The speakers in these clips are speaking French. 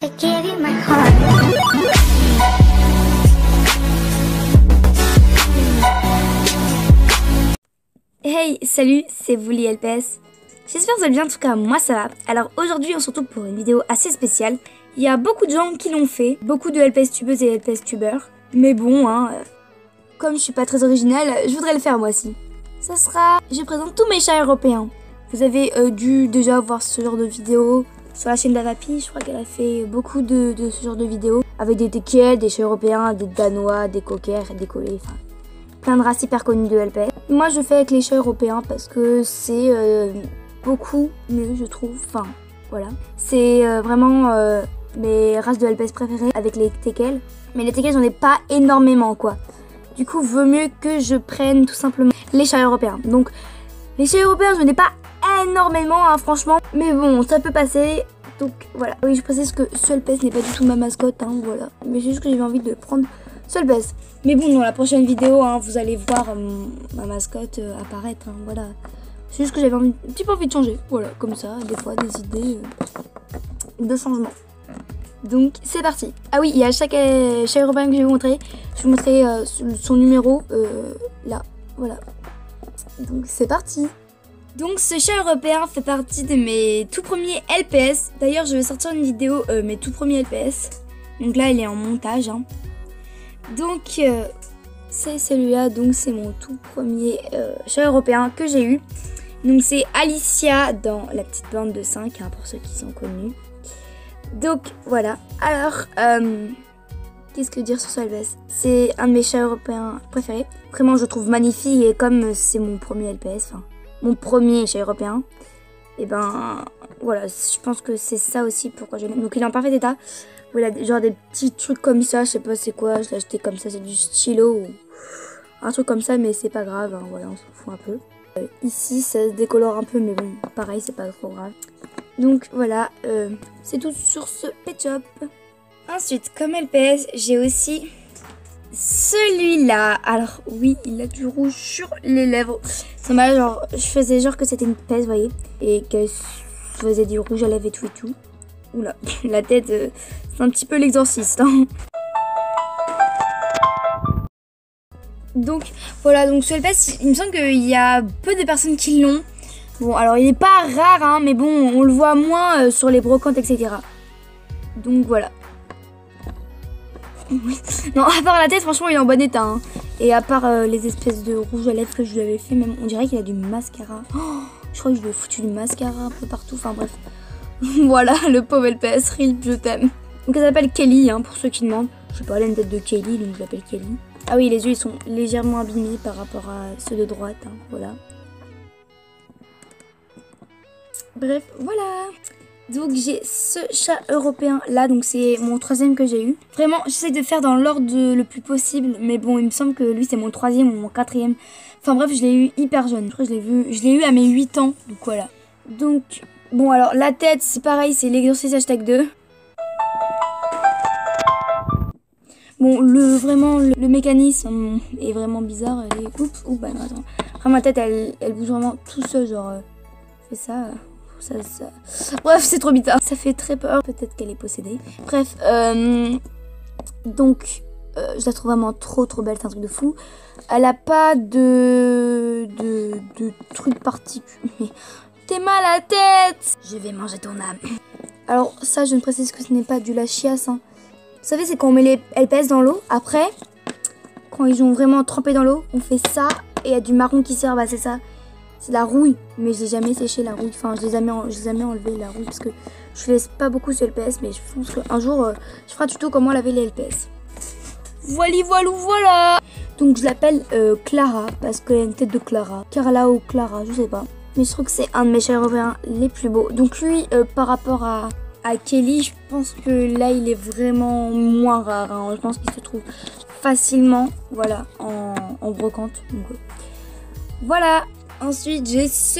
I gave you my heart. Hey, salut, c'est Vouli LPS. J'espère que vous allez bien, en tout cas moi ça va. Alors aujourd'hui on se retrouve pour une vidéo assez spéciale. Il y a beaucoup de gens qui l'ont fait, beaucoup de LPS tubeuses et LPS tubeurs. Mais bon, comme je suis pas très originale, je voudrais le faire moi aussi. Ça sera, je présente tous mes chats européens. Vous avez dû déjà voir ce genre de vidéo sur la chaîne d'Avapi. Je crois qu'elle a fait beaucoup de ce genre de vidéos. Avec des teckels, des chats européens, des danois, des cockers, des collés, enfin plein de races hyper connues de LPS. Moi je fais avec les chats européens parce que c'est beaucoup mieux je trouve, enfin voilà. C'est vraiment mes races de LPS préférées avec les teckels. Mais les teckels j'en ai pas énormément quoi. Du coup vaut mieux que je prenne tout simplement les chats européens. Donc les chats européens je n'ai pas énormément hein, franchement. Mais bon ça peut passer. Donc voilà. Oui je précise que ce LPS n'est pas du tout ma mascotte hein, voilà. Mais c'est juste que j'avais envie de prendre ce LPS. Mais bon dans la prochaine vidéo hein, vous allez voir ma mascotte apparaître hein, voilà. C'est juste que j'avais un petit peu envie de changer. Voilà comme ça des fois des idées de changement. Donc c'est parti. Ah oui, il y a chaque chat européen que je vais vous montrer. Je vais vous montrer son numéro là. Voilà. Donc c'est parti. Donc ce chat européen fait partie de mes tout premiers LPS. D'ailleurs je vais sortir une vidéo mes tout premiers LPS. Donc là il est en montage. Hein. Donc c'est celui-là. Donc c'est mon tout premier chat européen que j'ai eu. Donc c'est Alicia dans La Petite Bande de 5 hein, pour ceux qui sont connus. Donc voilà, alors qu'est-ce que dire sur ce LPS? C'est un de mes chats européens préférés. Vraiment je le trouve magnifique et comme c'est mon premier LPS, enfin mon premier chat européen, et ben voilà, je pense que c'est ça aussi pourquoi je l'aime. Donc il est en parfait état. Voilà, genre des petits trucs comme ça, je sais pas c'est quoi, je l'ai acheté comme ça, c'est du stylo ou un truc comme ça mais c'est pas grave, hein, voilà on s'en fout un peu. Ici ça se décolore un peu mais bon pareil c'est pas trop grave. Donc voilà, c'est tout sur ce pet shop. Ensuite, comme LPS, j'ai aussi celui-là. Alors oui, il a du rouge sur les lèvres. C'est mal, genre, je faisais genre que c'était une peste, vous voyez. Et qu'elle faisait du rouge à lèvres et tout et tout. Oula, la tête, c'est un petit peu l'exorciste. Hein. Donc voilà, donc ce LPS, il me semble qu'il y a peu de personnes qui l'ont. Bon, alors il n'est pas rare, hein, mais bon, on le voit moins sur les brocantes, etc. Donc voilà. Non, à part la tête, franchement, il est en bon état. Hein. Et à part les espèces de rouge à lèvres que je lui avais fait, même, on dirait qu'il a du mascara. Oh, je crois que je lui ai foutu du mascara un peu partout. Enfin bref. Voilà, le pauvre LPS, RIP, je t'aime. Donc elle s'appelle Kelly, hein, pour ceux qui demandent. Je sais pas, elle a une tête de Kelly, donc je l'appelle Kelly. Ah oui, les yeux, ils sont légèrement abîmés par rapport à ceux de droite. Hein, voilà. Bref, voilà. Donc j'ai ce chat européen là, donc c'est mon troisième que j'ai eu. Vraiment, j'essaie de faire dans l'ordre le plus possible, mais bon, il me semble que lui c'est mon troisième ou mon quatrième. Enfin bref, je l'ai eu hyper jeune. Je crois que je l'ai eu à mes 8 ans, donc voilà. Donc, bon alors la tête, c'est pareil, c'est l'exorciste #2. Bon, le mécanisme est vraiment bizarre. Oups, bah non, attends. Vraiment, ma tête, elle bouge vraiment tout seul, genre, fait ça... Ça. Bref, c'est trop bizarre. Ça fait très peur. Peut-être qu'elle est possédée. Bref, donc, je la trouve vraiment trop belle. C'est un truc de fou. Elle a pas de trucs particuliers. T'es mal à la tête. Je vais manger ton âme. Alors, ça, je ne précise que ce n'est pas du lachias. Hein. Vous savez, c'est quand on met les LPS dans l'eau. Après, quand ils ont vraiment trempé dans l'eau, on fait ça. Et il y a du marron qui sort. Bah, c'est ça. C'est la rouille, mais je l'ai jamais séché la rouille. Enfin, je l'ai jamais enlevé la rouille parce que je laisse pas beaucoup sur LPS, mais je pense qu'un jour je ferai un tuto comment laver les LPS. Voilà. Donc je l'appelle Clara parce qu'elle a une tête de Clara. Carla ou Clara, je sais pas. Mais je trouve que c'est un de mes chats européens les plus beaux. Donc lui, par rapport à Kelly, je pense que là il est vraiment moins rare. Hein. Je pense qu'il se trouve facilement, voilà, en brocante. Donc, voilà. Ensuite, j'ai ce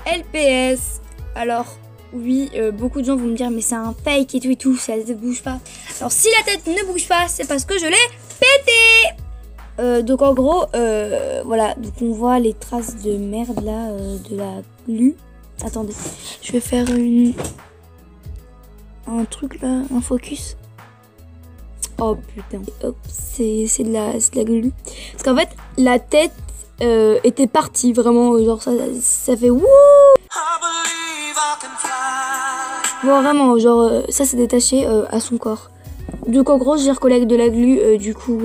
LPS. Alors, oui, beaucoup de gens vont me dire, mais c'est un fake et tout, ça ne bouge pas. Alors, si la tête ne bouge pas, c'est parce que je l'ai pété. Donc, en gros, voilà. Donc, on voit les traces de merde, là, de la glu. Attendez, je vais faire une... un truc là, un focus. Oh putain. Hop, c'est de la glu. Parce qu'en fait, la tête était partie vraiment, genre ça fait wouh. Bon, vraiment, genre ça s'est détaché à son corps. Donc en gros, j'ai recollé avec de la glu, du coup,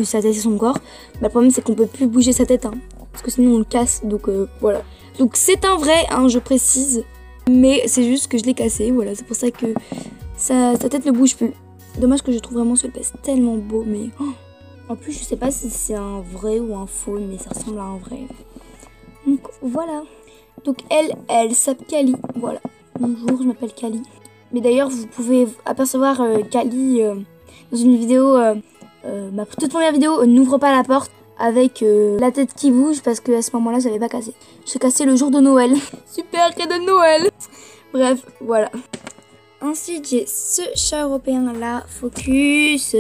sa tête et son corps. Bah, le problème, c'est qu'on peut plus bouger sa tête, hein, parce que sinon on le casse. Donc voilà. Donc c'est un vrai, hein, je précise. Mais c'est juste que je l'ai cassé, voilà. C'est pour ça que sa tête ne bouge plus. Dommage que je trouve vraiment ce LPS tellement beau, mais... Oh, en plus, je sais pas si c'est un vrai ou un faux, mais ça ressemble à un vrai. Donc, voilà. Donc, elle s'appelle Kali. Voilà. Bonjour, je m'appelle Kali. Mais d'ailleurs, vous pouvez apercevoir Kali dans une vidéo, ma toute première vidéo, N'ouvre pas la porte, avec la tête qui bouge, parce que à ce moment-là, j'avais pas cassé. J'ai cassé le jour de Noël. Super cadeau de Noël. Bref, voilà. Ensuite, j'ai ce chat européen là, focus.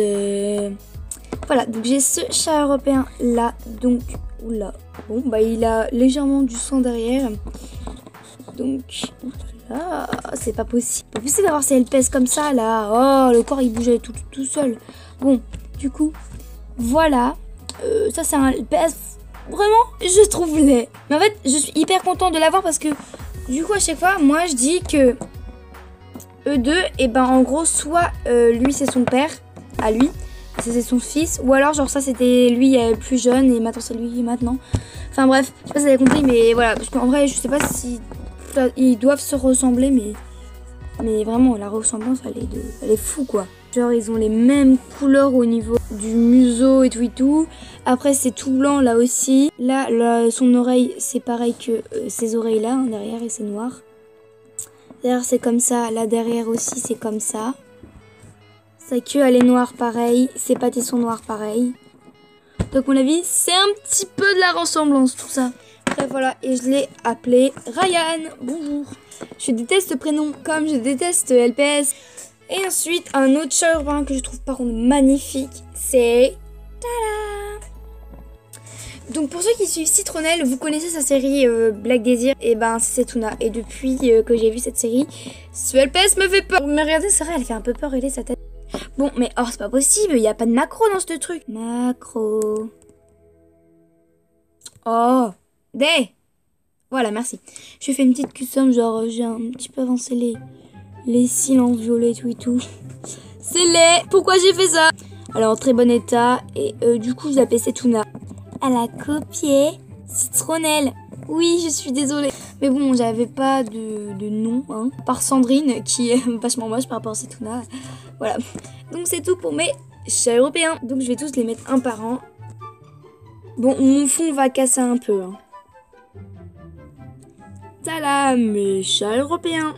Voilà, donc j'ai ce chat européen là, donc, oula. Bon, bah il a légèrement du sang derrière. Donc, oula, c'est pas possible. C'est pas possible d'avoir ces LPS comme ça là. Oh, le corps il bougeait tout seul. Bon, du coup, voilà. Ça c'est un LPS, vraiment, je trouve laid. Mais en fait, je suis hyper contente de l'avoir parce que, du coup, à chaque fois, moi je dis que eux deux, et ben en gros, soit lui c'est son père, à lui, ça c'est son fils, ou alors genre ça c'était lui plus jeune et maintenant c'est lui maintenant. Enfin bref, je sais pas si vous avez compris, mais voilà, parce qu'en vrai je sais pas si ils doivent se ressembler, mais vraiment la ressemblance elle est fou quoi. Genre ils ont les mêmes couleurs au niveau du museau et tout. Après c'est tout blanc là aussi. Là son oreille c'est pareil que ces oreilles là, hein, derrière, et c'est noir. Derrière c'est comme ça, là derrière aussi c'est comme ça. Sa queue elle est noire pareil, ses pattes sont noires pareil. Donc à mon avis c'est un petit peu de la ressemblance tout ça. Bref voilà, et je l'ai appelé Ryan. Bonjour. Je déteste ce prénom comme je déteste LPS. Et ensuite un autre chat urbain que je trouve par contre magnifique, c'est... Tada! Donc pour ceux qui suivent Citronnelle, vous connaissez sa série Black Desire, et ben c'est Tuna. Et depuis que j'ai vu cette série, ce LPS me fait peur. Mais regardez, c'est vrai, elle fait un peu peur, elle est sa tête. Bon, mais oh, c'est pas possible, il n'y a pas de macro dans ce truc. Macro. Oh, des. Voilà, merci. Je fais une petite custom, genre j'ai un petit peu avancé les cils en violet et tout. C'est laid. Pourquoi j'ai fait ça? Alors, en très bon état. Et du coup, je l'appelle Tuna. Elle a copié Citronnelle. Oui, je suis désolée. Mais bon, j'avais pas de nom, hein. Par Sandrine, qui est vachement moche par rapport à Tuna. Voilà. Donc, c'est tout pour mes chats européens. Donc, je vais tous les mettre un par un. Bon, mon fond va casser un peu, hein. Tada, mes chats européens.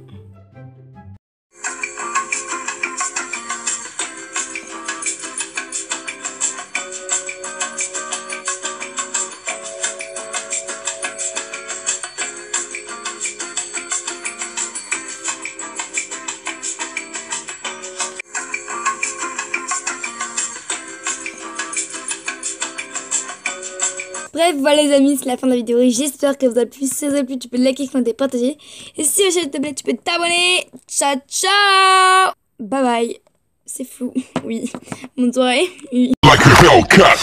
Bref, voilà les amis, c'est la fin de la vidéo. J'espère que vous avez plu. Si vous avez plu, tu peux liker, commenter, partager. Et si la chaîne te plaît, tu peux t'abonner. Ciao, ciao. Bye bye. C'est flou. Oui. Bonne soirée. Oui. Like a Hellcat.